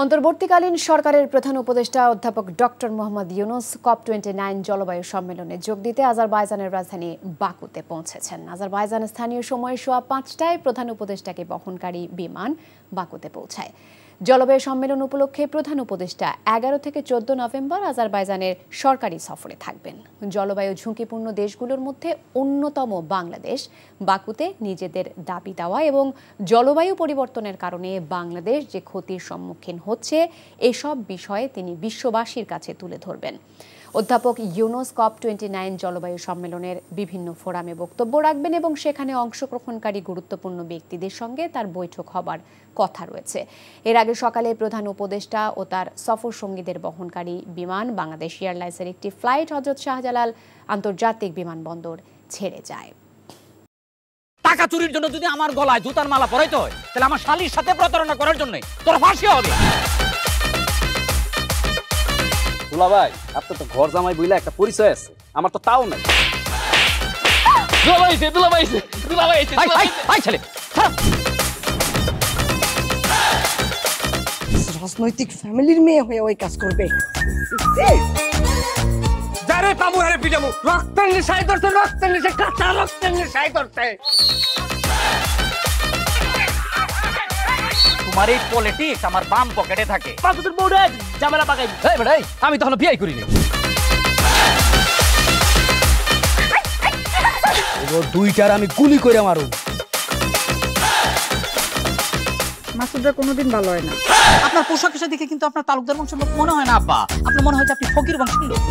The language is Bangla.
অন্তর্বর্তীকালীন সরকারের প্রধান উপদেষ্টা অধ্যাপক ডক্টর মোহাম্মদ ইউনুস COP29 জলবায়ু সম্মেলনে যোগ দিতে আজারবাইজানের রাজধানী বাকুতে পৌঁছেছেন। আজারবাইজান স্থানীয় সময় সোয়া ৫টায় প্রধান উপদেষ্টাকে বহনকারী বিমান বাকুতে পৌঁছায়। জলবায়ু সম্মেলন উপলক্ষে প্রধান উপদেষ্টা ১১ থেকে ১৪ নভেম্বর আজারবাইজানের সরকারি সফরে থাকবেন। জলবায়ু ঝুঁকিপূর্ণ দেশগুলোর মধ্যে অন্যতম বাংলাদেশ বাকুতে নিজেদের দাবি দেওয়া এবং জলবায়ু পরিবর্তনের কারণে বাংলাদেশ যে ক্ষতির সম্মুখীন হচ্ছে এসব বিষয়ে তিনি বিশ্ববাসীর কাছে তুলে ধরবেন। অধ্যাপক ইউনুস COP29 জলবায়ু সম্মেলনের বিভিন্ন ফোরামে বক্তব্য রাখবেন এবং সেখানে অংশগ্রহণকারী গুরুত্বপূর্ণ ব্যক্তিদের সঙ্গে তার বৈঠক হবার কথা রয়েছে। এর আগে সকালে প্রধান উপদেষ্টা ও তার সফর সঙ্গীদের বহনকারী বিমান বাংলাদেশ এয়ারলাইন্সের একটি ফ্লাইট হযরত শাহজালাল আন্তর্জাতিক বিমানবন্দর ছেড়ে যায়। টাকা চুরির জন্য যদি আমার গলায় জুতার মালা পরাইতে হয় তাহলে আমার শালীর সাথে প্রতারণা করার জন্য তোর ফাঁসি হবে। দুলা ভাই, আপনার তো ঘর জামাই বইলা একটা পরিচয় আছে, আমার তো তাও নাই। রাজনৈতিক ফ্যামিলির মেয়ে হয়ে ওই কাজ করবে। যারে পাবো আরে পিটাবো, রক্তের নেশায় ধরছে, রক্তের নেশায়, কাঁচা রক্তের নেশায় ধরছে। তোমার এই পলিটিক্স আমার বাম পকেটে থাকে। তোর বউরে ঝামেলা পাকাই। আমি তখন বিয়ে করিনি। দুইটার আমি গুলি করে মারু। মাসুদরা কোনোদিন ভালো হয় না। আপনার পোশাক দেখে কিন্তু আপনার তালুকদার বংশের লোক মনে হয় না আব্বা, আপনার মনে হয় যে আপনি ফকির বংশের লোক।